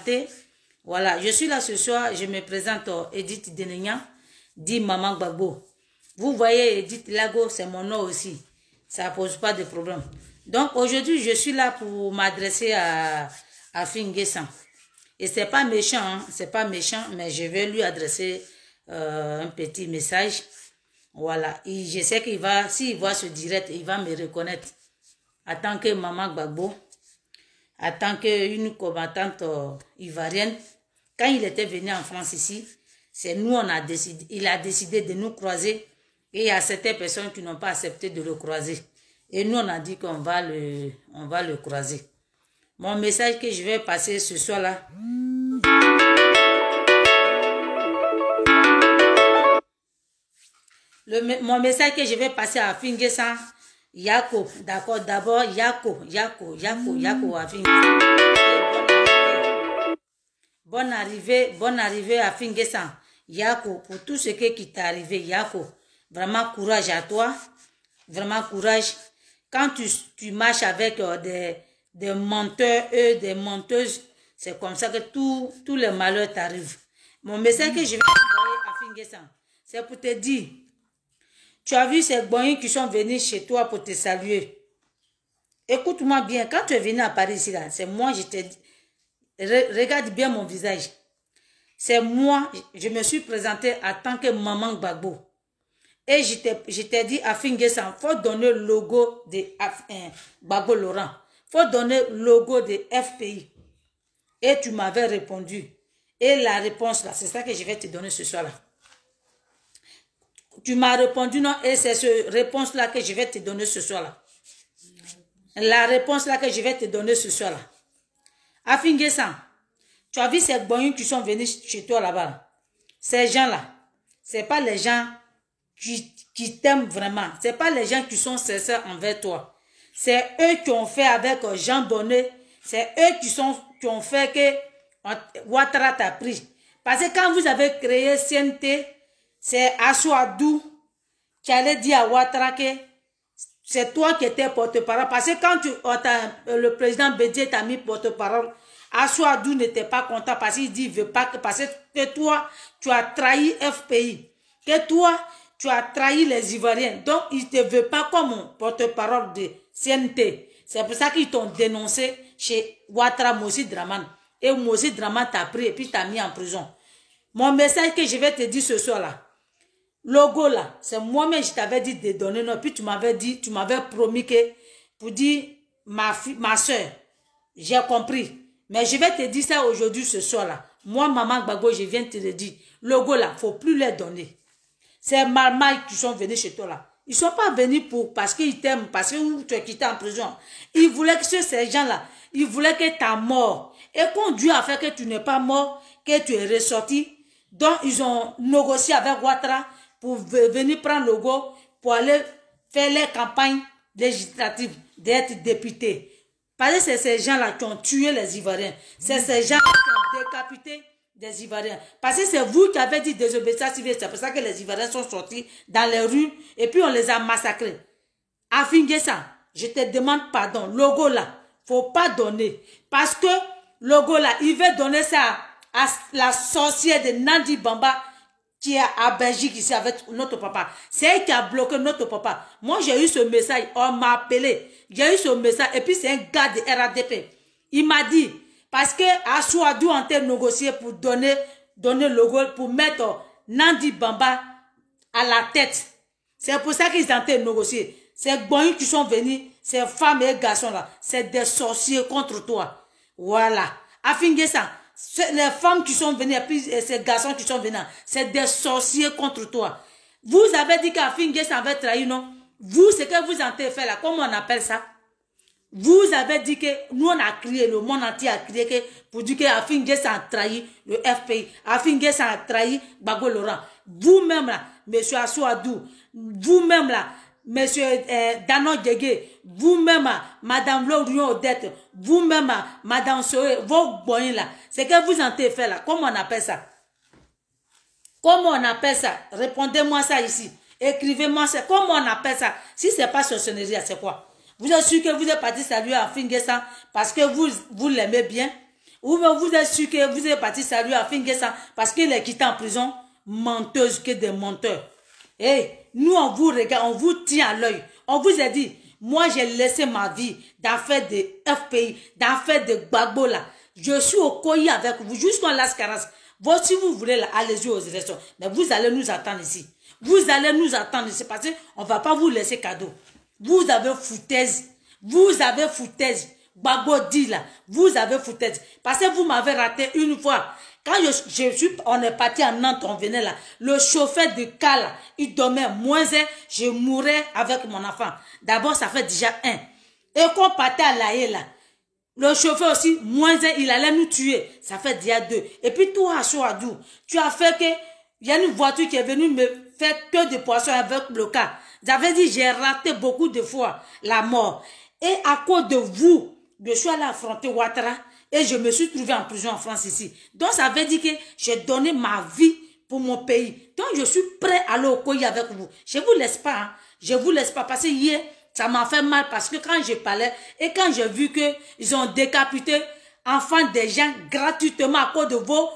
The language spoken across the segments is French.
santé. Voilà, je suis là ce soir, je me présente Edith Denegnan, dit Maman Gbagbo. Vous voyez Edith Lago, c'est mon nom aussi. Ça ne pose pas de problème. Donc aujourd'hui, je suis là pour m'adresser à Finguessan. Et c'est pas méchant, hein? C'est pas méchant, mais je vais lui adresser un petit message. Voilà, et je sais qu'il va, s'il voit ce direct, il va me reconnaître en tant que Maman Gbagbo, en tant qu'une combattante ivoirienne. Quand il était venu en France ici, c'est nous, on a décidé, il a décidé de nous croiser et il y a certaines personnes qui n'ont pas accepté de le croiser. Et nous, on a dit qu'on va le croiser. Mon message que je vais passer ce soir-là, mon message que je vais passer à Finguessan, Yako, d'accord, d'abord Yako à Finguessan. Bonne arrivée à Finguessan. Yako, pour tout ce qui t'est arrivé, Yako, vraiment courage à toi, vraiment courage. Quand tu marches avec des menteurs et des menteuses, c'est comme ça que tous les malheurs t'arrivent. Mon message que je vais envoyer à Finguessan, c'est pour te dire, tu as vu ces boyens qui sont venus chez toi pour te saluer. Écoute-moi bien, quand tu es venu à Paris ici, là, c'est moi, je t'ai dit, regarde bien mon visage. C'est moi, je me suis présentée en tant que Maman Gbagbo. Et je t'ai dit à Finguessan, il faut donner le logo de Gbagbo Laurent. Il faut donner le logo de FPI. Et tu m'avais répondu. Et la réponse là, c'est ça que je vais te donner ce soir-là. Tu m'as répondu non, et c'est cette réponse-là que je vais te donner ce soir-là. La réponse-là que je vais te donner ce soir-là. À Finguessan, tu as vu ces boyons qui sont venus chez toi là-bas. Ces gens-là, ce n'est pas les gens qui t'aiment vraiment. Ce n'est pas les gens qui sont sincères envers toi. C'est eux qui ont fait avec Jean Bonnet. C'est eux qui ont fait que Ouattara t'a pris. Parce que quand vous avez créé CNT, c'est Assoadou qui allait dire à Ouattara que c'est toi qui étais porte-parole. Parce que quand le président Bédié t'a mis porte-parole, Assoadou n'était pas content parce qu'il dit, veut pas parce que toi, tu as trahi FPI. Que toi, tu as trahi les Ivoiriens. Donc, il ne te veut pas comme porte-parole de CNT. C'est pour ça qu'ils t'ont dénoncé chez Ouattara Moussi Draman. Et Moussi Draman t'a pris et puis t'a mis en prison. Mon message que je vais te dire ce soir-là, logo là, c'est moi-même je t'avais dit de donner, non, puis tu m'avais promis que, pour dire, ma soeur, j'ai compris. Mais je vais te dire ça aujourd'hui, ce soir-là. Moi, Maman Gbagbo, je viens te le dire. Logo là, il ne faut plus les donner. C'est Marmaille qui sont venus chez toi là. Ils ne sont pas venus parce qu'ils t'aiment, parce que tu es quitté en prison. Ils voulaient que ces gens-là, ils voulaient que tu es mort. Et quand Dieu a fait que tu n'es pas mort, que tu es ressorti, donc ils ont négocié avec Ouattara pour venir prendre le go, pour aller faire les campagnes législatives, d'être député. Parce que c'est ces gens-là qui ont tué les Ivoiriens. C'est ces gens qui ont décapité des Ivoiriens. Parce que c'est vous qui avez dit désobéissance civile. C'est pour ça que les Ivoiriens sont sortis dans les rues et puis on les a massacrés. À Finguessan, je te demande pardon. Logo là, faut pas donner. Parce que logo là, il veut donner ça à la sorcière de Nandi Bamba qui est à Belgique ici avec notre papa. C'est elle qui a bloqué notre papa. Moi, j'ai eu ce message. On m'a appelé. J'ai eu ce message. Et puis, c'est un gars de RADP. Il m'a dit, parce que Assoadou a été négocié pour donner le logo, pour mettre Nandi Bamba à la tête. C'est pour ça qu'ils ont été négociés. Ces boyaux qui sont venus, ces femmes et garçons là, c'est des sorciers contre toi. Voilà. À Finguessan, les femmes qui sont venues, et puis ces garçons qui sont venus, c'est des sorciers contre toi. Vous avez dit qu'à Finguessan avait trahi, non? Vous, ce que vous en avez fait là, comment on appelle ça? Vous avez dit que, nous on a crié, le monde entier a crié que, pour dire qu'à Finguessan a trahi le FPI, à Finguessan a trahi Gbagbo Laurent. Vous-même là, monsieur Assoadou, vous-même là, monsieur Danon Djegé, vous-même, madame Laurion Odette, vous-même, madame Soé, vos boyens là, c'est que vous en avez fait là. Comment on appelle ça? Comment on appelle ça? Répondez-moi ça ici. Écrivez-moi ça. Comment on appelle ça? Si ce n'est pas sorcellerie, c'est quoi? Vous êtes sûr que vous êtes parti saluer à Finguessan parce que vous l'aimez bien? Ou bien vous êtes sûr que vous êtes parti saluer à Finguessan parce qu'il est quitté en prison, menteuse que des menteurs. Et nous, on vous regarde, on vous tient à l'œil. On vous a dit, moi, j'ai laissé ma vie d'affaires de FPI, d'affaires de Gbagbo là. Je suis au Koyi avec vous jusqu'en Las Caras. Vous, si vous voulez, allez-y aux élections. Mais vous allez nous attendre ici. Vous allez nous attendre ici parce qu'on ne va pas vous laisser cadeau. Vous avez foutaise. Vous avez foutaise. Gbagbo dit là. Vous avez foutaise. Parce que vous m'avez raté une fois. Quand on est parti en Nantes, on venait là. Le chauffeur de cas là, il dormait moins un. Je mourais avec mon enfant. D'abord, ça fait déjà un. Et qu'on partait à La Haye là. Le chauffeur aussi, moins un, il allait nous tuer. Ça fait déjà deux. Et puis toi, Chouadou, tu as fait que, il y a une voiture qui est venue me faire que de poissons avec le cas. J'avais dit, j'ai raté beaucoup de fois la mort. Et à cause de vous, je suis allé affronter Ouattara et je me suis trouvé en prison en France ici. Donc ça veut dire que j'ai donné ma vie pour mon pays. Donc je suis prêt à aller au Koyi avec vous. Je vous laisse pas, hein. Je vous laisse pas parce que hier, ça m'a fait mal parce que quand je parlais et quand j'ai vu que ils ont décapité enfants des gens gratuitement à cause de vos,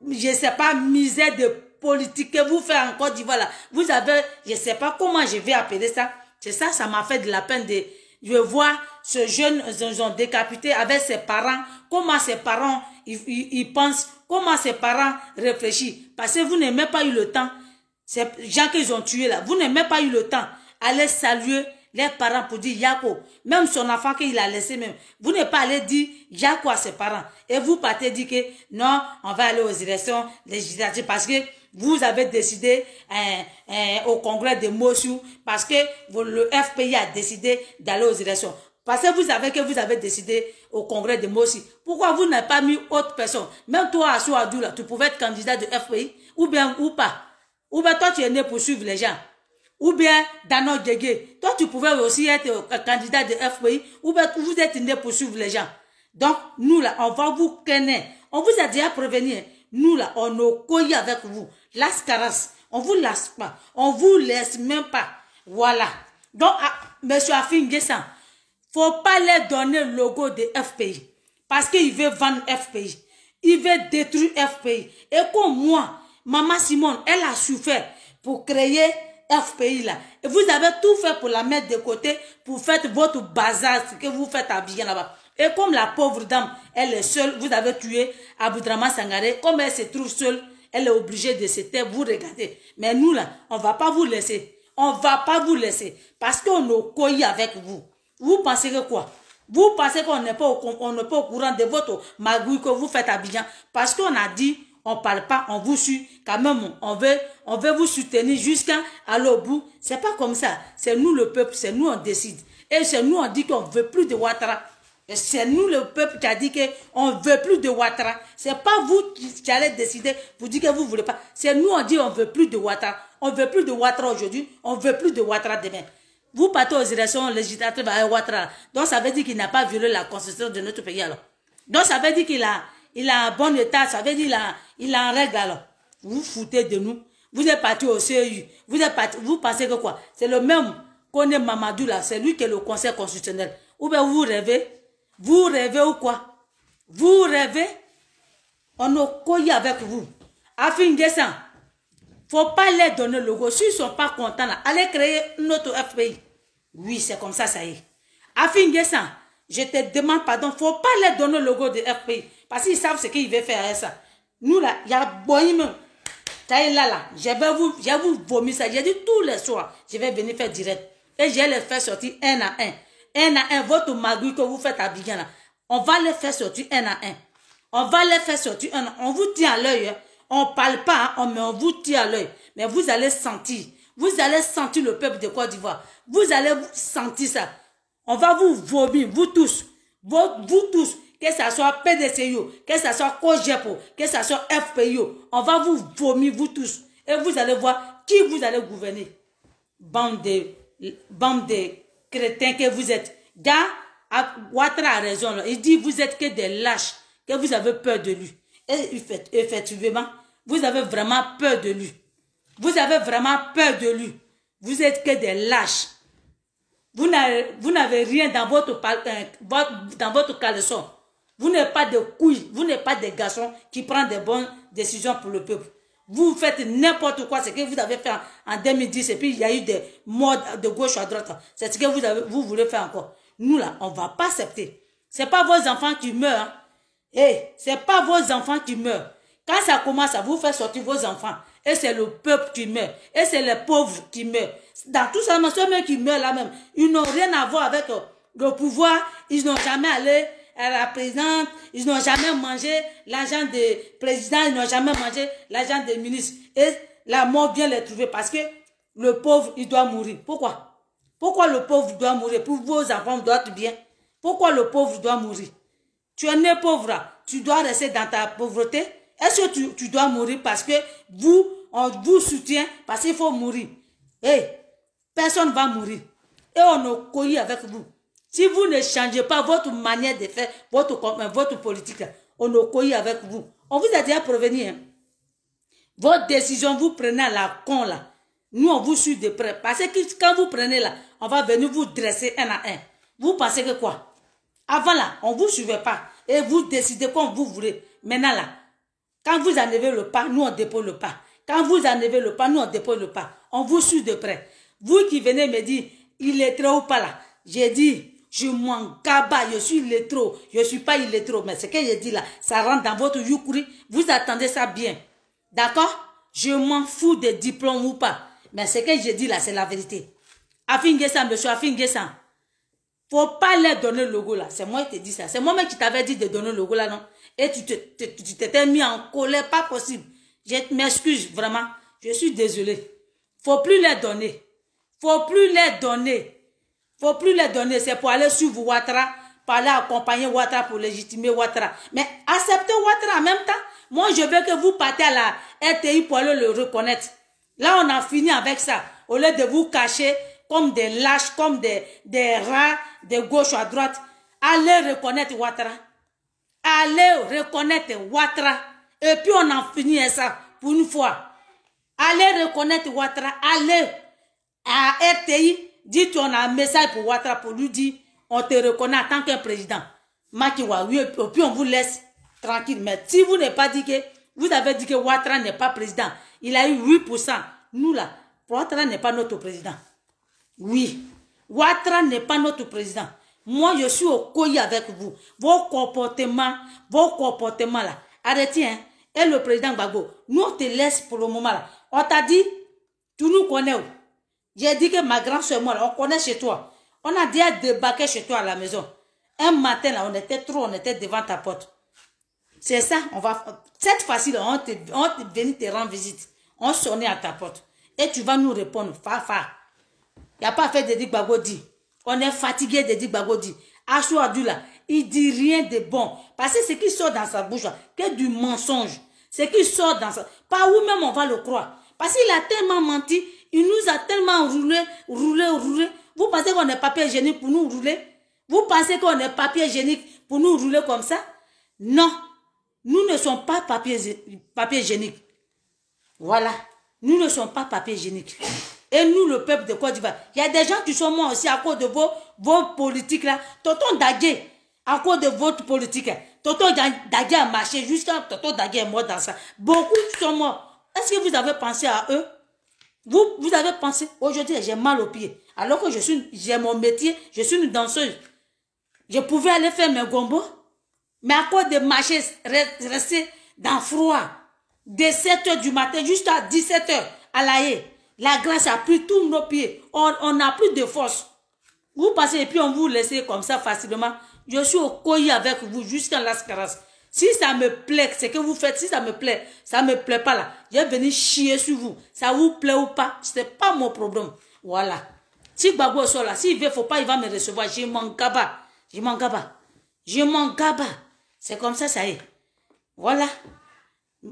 je sais pas, misère de politique que vous faites en Côte d'Ivoire là. Vous avez, je sais pas comment je vais appeler ça. C'est ça, ça m'a fait de la peine de, je vois ce jeune, ils ont décapité avec ses parents. Comment ses parents, ils pensent, comment ses parents réfléchissent. Parce que vous n'avez même pas eu le temps, ces gens qu'ils ont tués là, vous n'avez même pas eu le temps aller saluer les parents pour dire Yako, même son enfant qu'il a laissé même, vous n'êtes pas allé dire Yako à ses parents. Et vous partez dire que non, on va aller aux élections législatives parce que vous avez décidé au congrès de Mossou, parce que le FPI a décidé d'aller aux élections. Parce que vous savez que vous avez décidé au congrès de Mossou. Pourquoi vous n'avez pas mis autre personne? Même toi, Assou Adou, là, tu pouvais être candidat de FPI, ou bien ou pas. Ou bien toi, tu es né pour suivre les gens. Ou bien Dano Djegé, toi tu pouvais aussi être candidat de FPI, ou bien vous êtes né pour suivre les gens. Donc nous là, on va vous connaître. On vous a déjà prévenu. Nous là, on est Koyi avec vous. Las Caras, on vous laisse pas. On vous laisse même pas. Voilà. Donc, monsieur Afinguessan, faut pas leur donner le logo de FPI. Parce qu'il veut vendre FPI. Il veut détruire FPI. Et comme moi, Maman Simone, elle a souffert pour créer FPI là. Et vous avez tout fait pour la mettre de côté, pour faire votre bazar, ce que vous faites à bien là-bas. Et comme la pauvre dame, elle est seule, vous avez tué Aboudraman Sangaré, comme elle se trouve seule, elle est obligée de se taire, vous regardez. Mais nous là, on va pas vous laisser. On va pas vous laisser. Parce qu'on est Koyi avec vous. Vous pensez que quoi? Vous pensez qu'on n'est pas, au courant de votre magouille que vous faites à Abidjan? Parce qu'on a dit, on parle pas, on vous suit, quand même, on veut vous soutenir jusqu'à aller au bout. C'est pas comme ça. C'est nous le peuple, c'est nous on décide. Et c'est nous on dit qu'on veut plus de Ouattara. C'est nous le peuple qui a dit qu'on veut plus de Ouattara. C'est pas vous qui allez décider pour dire que vous voulez pas. C'est nous on dit on veut plus de Ouattara. On veut plus de Ouattara aujourd'hui, on veut plus de Ouattara demain. Vous partez aux élections législatives avec Ouattara. Donc ça veut dire qu'il n'a pas violé la constitution de notre pays alors. Donc ça veut dire qu'il a un bon état, ça veut dire il a un règle alors. Vous foutez de nous. Vous êtes parti au CEU. Vous pensez que quoi? C'est le même qu'on est Mamadou là. C'est lui qui est le conseil constitutionnel. Ou bien vous rêvez? Vous rêvez ou quoi? Vous rêvez? On est Koyi avec vous. Afinguessan, faut pas leur donner le logo. S'ils sont pas contents là, allez créer notre FPI. Oui, c'est comme ça, ça y est. Afinguessan, je te demande pardon, faut pas leur donner le logo de FPI. Parce qu'ils savent ce qu'ils veulent faire avec ça. Nous là, il y a Boyi même. Là, je vais vous vomir ça. J'ai dit tous les soirs, je vais venir faire direct. Et je vais les faire sortir un à un. Un à un, votre magouille que vous faites à Abidjan là. On va les faire sortir un à un. On va les faire sortir un à un. On vous tient à l'œil. Hein. On parle pas, hein, mais on vous tient à l'œil. Mais vous allez sentir. Vous allez sentir le peuple de Côte d'Ivoire. Vous allez sentir ça. On va vous vomir, vous tous. Vous tous. Que ça soit PDCO, que ça soit COGEPO, que ça soit FPIO, on va vous vomir, vous tous. Et vous allez voir qui vous allez gouverner. Bande de crétins que vous êtes. Gars, Ouattara a raison. Là. Il dit, vous êtes que des lâches, que vous avez peur de lui. Et effectivement, vous avez vraiment peur de lui. Vous avez vraiment peur de lui. Vous êtes que des lâches. Vous n'avez rien dans votre caleçon. Vous n'êtes pas des couilles, vous n'êtes pas des garçons qui prennent des bonnes décisions pour le peuple. Vous faites n'importe quoi, ce que vous avez fait en 2010, et puis il y a eu des morts de gauche à droite. C'est ce que vous voulez faire encore. Nous là, on ne va pas accepter. Ce n'est pas vos enfants qui meurent. Hein. Hey, ce n'est pas vos enfants qui meurent. Quand ça commence à vous faire sortir vos enfants, et c'est le peuple qui meurt, et c'est les pauvres qui meurent. Dans tout ça, ceux qui meurent là même, ils n'ont rien à voir avec le pouvoir, ils n'ont jamais allé à la présidente, ils n'ont jamais mangé l'argent des présidents, ils n'ont jamais mangé l'argent des ministres. Et la mort vient les trouver parce que le pauvre, il doit mourir. Pourquoi? Pourquoi le pauvre doit mourir? Pour vos enfants doivent être bien. Pourquoi le pauvre doit mourir? Tu es né pauvre, tu dois rester dans ta pauvreté. Est-ce que tu dois mourir parce que on vous soutient, parce qu'il faut mourir? Hey, personne ne va mourir. Et on est collé avec vous. Si vous ne changez pas votre manière de faire, votre politique, on est collé avec vous. On vous a déjà prévenu. Hein? Votre décision, vous prenez à la con là. Nous, on vous suit de près. Parce que quand vous prenez là, on va venir vous dresser un à un. Vous pensez que quoi? Avant là, on ne vous suivait pas. Et vous décidez comme vous voulez. Maintenant là, quand vous enlevez le pas, nous on dépose le pas. Quand vous enlevez le pas, nous on dépose le pas. On vous suit de près. Vous qui venez me dire, il est trop ou pas là. J'ai dit, je m'en cabas, je suis illettré. Je ne suis pas illettré. Mais ce que j'ai dit là, ça rentre dans votre youkuri. Vous attendez ça bien. D'accord? Je m'en fous des diplômes ou pas. Mais ce que j'ai dit là, c'est la vérité. Afingesan, monsieur Afingesan. Faut pas leur donner le logo là. C'est moi qui te dis ça. C'est moi-même qui t'avais dit de donner le logo là, non? Et tu t'étais mis en colère, pas possible. Je m'excuse, vraiment. Je suis désolé. Faut plus les donner. Faut plus les donner. Faut plus les donner. C'est pour aller suivre Ouattara, pour aller accompagner Ouattara pour légitimer Ouattara. Mais acceptez Ouattara en même temps. Moi, je veux que vous partez à la RTI pour aller le reconnaître. Là, on a fini avec ça. Au lieu de vous cacher comme des lâches, comme des rats de gauche à droite. Allez reconnaître Ouattara. Allez reconnaître Ouattara. Et puis on en finit avec ça pour une fois. Allez reconnaître Ouattara. Allez à RTI. Dites on a un message pour Ouattara pour lui dire on te reconnaît en tant qu'un président. Makiwa, oui, et puis on vous laisse tranquille. Mais si vous n'avez pas dit que vous avez dit que Ouattara n'est pas président, il a eu 8%. Nous là, Ouattara n'est pas notre président. Oui, Ouattara n'est pas notre président. Moi, je suis au coï avec vous. Vos comportements là. Arrêtez, hein. Et le président Gbagbo, nous on te laisse pour le moment là. On t'a dit, tu nous connais où? J'ai dit que ma grande soeur, moi, là, on connaît chez toi. On a déjà débarqué chez toi à la maison. Un matin là, on était devant ta porte. C'est ça, cette fois-ci là, on te venir te rendre visite. On sonnait à ta porte. Et tu vas nous répondre, fa. Il n'y a pas fait de dire Gbagbo dit. On est fatigué de dire Gbagbo dit. Assou Abdullah, il dit rien de bon. Parce que ce qui sort dans sa bouche, que du mensonge. Ce qui sort dans sa... Pas où même on va le croire. Parce qu'il a tellement menti, il nous a tellement roulé. Vous pensez qu'on est papier hygiénique pour nous rouler? Vous pensez qu'on est papier hygiénique pour nous rouler comme ça? Non. Nous ne sommes pas papier hygiénique. Voilà. Nous ne sommes pas papier hygiénique. Et nous, le peuple de Côte d'Ivoire, il y a des gens qui sont morts aussi à cause de vos politiques là. Tonton Dagué, à cause de votre politique. Tonton Dagué a marché jusqu'à Tonton Dagué est mort dans ça. Beaucoup sont morts. Est-ce que vous avez pensé à eux? Vous avez pensé, aujourd'hui j'ai mal aux pieds. Alors que j'ai mon métier, je suis une danseuse. Je pouvais aller faire mes gombos. Mais à cause de marcher, rester dans le froid, de 7h du matin jusqu'à 17h à la haie. La grâce a pris tous nos pieds. On n'a plus de force. Vous passez et puis on vous laisse comme ça facilement. Je suis au coï avec vous jusqu'à l'ascaras. Si ça me plaît, ce que vous faites, si ça me plaît pas là, je vais venir chier sur vous. Ça vous plaît ou pas, c'est pas mon problème. Voilà. Si Gbagbo soit là, s'il veut, faut pas, il va me recevoir. Je m'en gaba. C'est comme ça, ça y est. Voilà.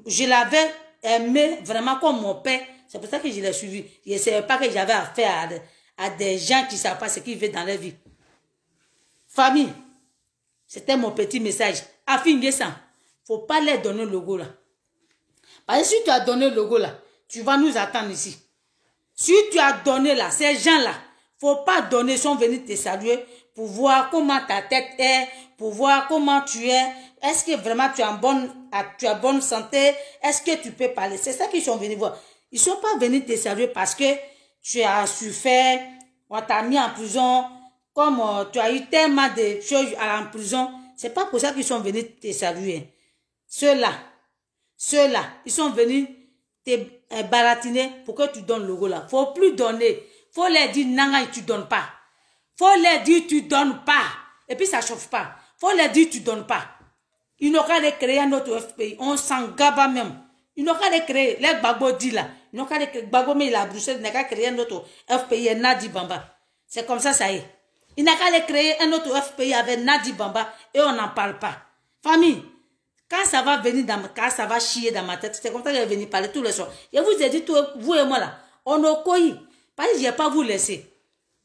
Je l'avais aimé vraiment comme mon père. C'est pour ça que je l'ai suivi. Je ne savais pas que j'avais affaire à des gens qui ne savent pas ce qu'ils veulent dans leur vie. Famille, c'était mon petit message. Afingesan, il ne faut pas leur donner le logo là. Parce que si tu as donné le logo là, tu vas nous attendre ici. Si tu as donné là, ces gens là, il ne faut pas donner, ils sont venus te saluer pour voir comment ta tête est, pour voir comment tu es. Est-ce que vraiment tu as bonne santé? Est-ce que tu peux parler? C'est ça qu'ils sont venus voir. Ils ne sont pas venus te saluer parce que tu as souffert, on t'a mis en prison, comme tu as eu tellement de choses en prison. C'est pas pour ça qu'ils sont venus te saluer. Ceux-là, ils sont venus te baratiner pour que tu donnes le go là. Faut plus donner. Faut leur dire nanga, tu donnes pas. Faut leur dire tu donnes pas. Et puis ça chauffe pas. Faut leur dire tu donnes pas. Ils n'ont qu'à créer un autre FPI. On s'en gaba même. Ils n'ont qu'à créer. Les Gbagbo dit là. Ils n'ont qu'à créer. Gbagbo mais il a Bruxelles. Il n'a qu'à créer un autre FPI et Nadi Bamba. C'est comme ça y est. Il n'a qu'à créer un autre FPI avec Nadi Bamba et on n'en parle pas. Famille. Quand ça va venir quand ça va chier dans ma tête, c'est comme ça que je vais venir parler tous les soirs. Je vous ai dit, vous et moi là, on a coï. Parce que je ne vais pas vous laisser.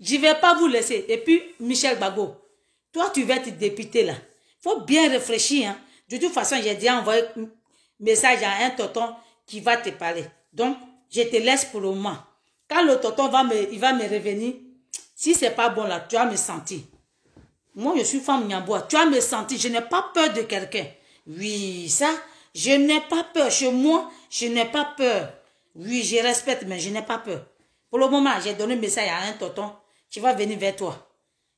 Je ne vais pas vous laisser. Et puis, Michel Gbagbo, toi, tu vas être député là. Il faut bien réfléchir. Hein. De toute façon, j'ai déjà envoyé un message à un tonton qui va te parler. Donc, je te laisse pour le moment. Quand le tonton va me revenir, si ce n'est pas bon là, tu vas me sentir. Moi, je suis femme Nyamboua. Tu vas me sentir. Je n'ai pas peur de quelqu'un. Oui, ça, je n'ai pas peur. Chez moi, je n'ai pas peur. Oui, je respecte, mais je n'ai pas peur. Pour le moment, j'ai donné un message à un tonton qui va venir vers toi.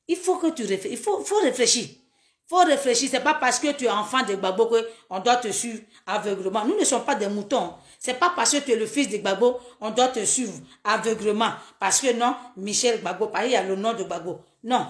Il faut que tu réfléchisses. Il faut réfléchir. Il faut réfléchir. Ce n'est pas parce que tu es enfant de Gbagbo qu'on doit te suivre aveuglement. Nous ne sommes pas des moutons. Ce n'est pas parce que tu es le fils de Gbagbo on doit te suivre aveuglement. Parce que non, Michel Gbagbo, il y a le nom de Gbagbo. Non.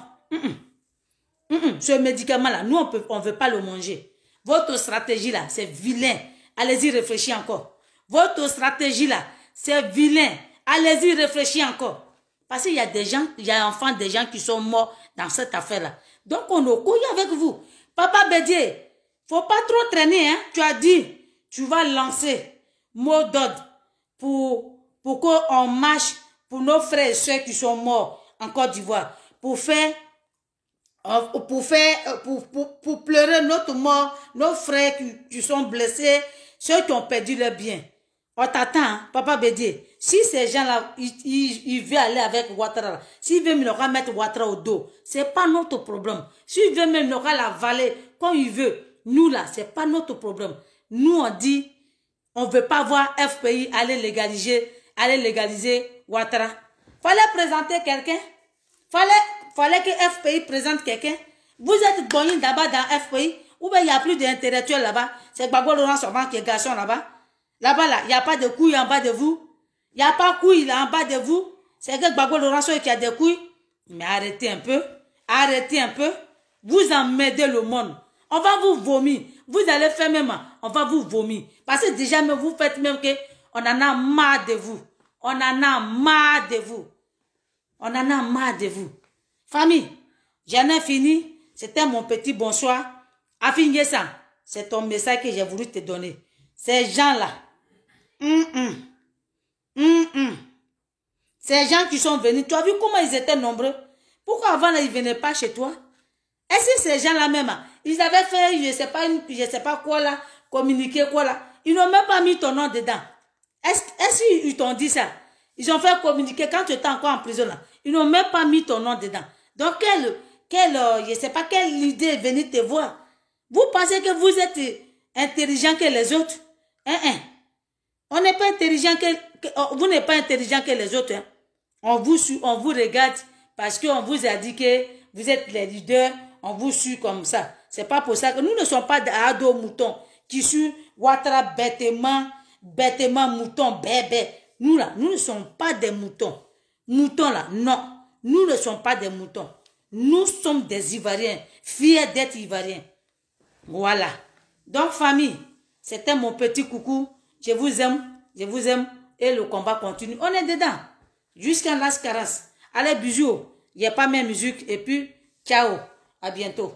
Ce médicament-là, nous, on ne veut pas le manger. Votre stratégie là, c'est vilain. Allez-y, réfléchis encore. Votre stratégie là, c'est vilain. Allez-y, réfléchis encore. Parce qu'il y a des gens, il y a enfants, des gens qui sont morts dans cette affaire-là. Donc, on est couillé avec vous. Papa Bédié, faut pas trop traîner, hein. Tu as dit, tu vas lancer mot d'ordre pour qu'on marche pour nos frères et soeurs qui sont morts en Côte d'Ivoire. Pour pleurer notre mort, nos frères qui sont blessés, ceux qui ont perdu leur bien. On t'attend, hein, Papa Bédié. Si ces gens-là, ils veulent aller avec Ouattara, s'ils veulent mettre Ouattara au dos, c'est pas notre problème. S'ils veulent même la vallée comme ils veulent, nous là, c'est pas notre problème. Nous, on dit, on veut pas voir FPI aller légaliser Ouattara. Fallait présenter quelqu'un. Fallait que FPI présente quelqu'un. Vous êtes gagné d'abord dans FPI, ou bien il n'y a plus d'intellectuels là-bas. C'est Gbagbo Laurent Soma qui est garçon là-bas. Là-bas, là, il n'y a pas de couilles en bas de vous. Il n'y a pas de couilles là en bas de vous. C'est que Gbagbo Laurent Soma qui a des couilles. Mais arrêtez un peu. Arrêtez un peu. Vous emmerdez le monde. On va vous vomir. Vous allez faire même, on va vous vomir. Parce que déjà, même vous faites même que on en a marre de vous. On en a marre de vous. On en a marre de vous. Famille, j'en ai fini. C'était mon petit bonsoir. Affinez ça. C'est ton message que j'ai voulu te donner. Ces gens-là. Ces gens qui sont venus. Tu as vu comment ils étaient nombreux? Pourquoi avant là, ils ne venaient pas chez toi? Est-ce que ces gens-là même, ils avaient fait, je sais pas quoi là, communiquer quoi là. Ils n'ont même pas mis ton nom dedans. Est-ce qu'ils t'ont dit ça? Ils ont fait communiquer quand tu étais encore en prison là. Ils n'ont même pas mis ton nom dedans. Donc, je sais pas quelle idée est venue te voir. Vous pensez que vous êtes intelligent que les autres? On n'est pas intelligent vous n'êtes pas intelligent que les autres. Hein. On vous regarde parce qu'on vous a dit que vous êtes les leaders. On vous suit comme ça. C'est pas pour ça que nous ne sommes pas des ados moutons qui suivent Ouattara bêtement moutons, bébé. Nous là, nous ne sommes pas des moutons. Moutons là, non. Nous ne sommes pas des moutons. Nous sommes des Ivoiriens, fiers d'être Ivoiriens. Voilà. Donc, famille, c'était mon petit coucou. Je vous aime et le combat continue. On est dedans. Jusqu'à Las Caras. Allez, bisous. Il n'y a pas même musique et puis, ciao. À bientôt.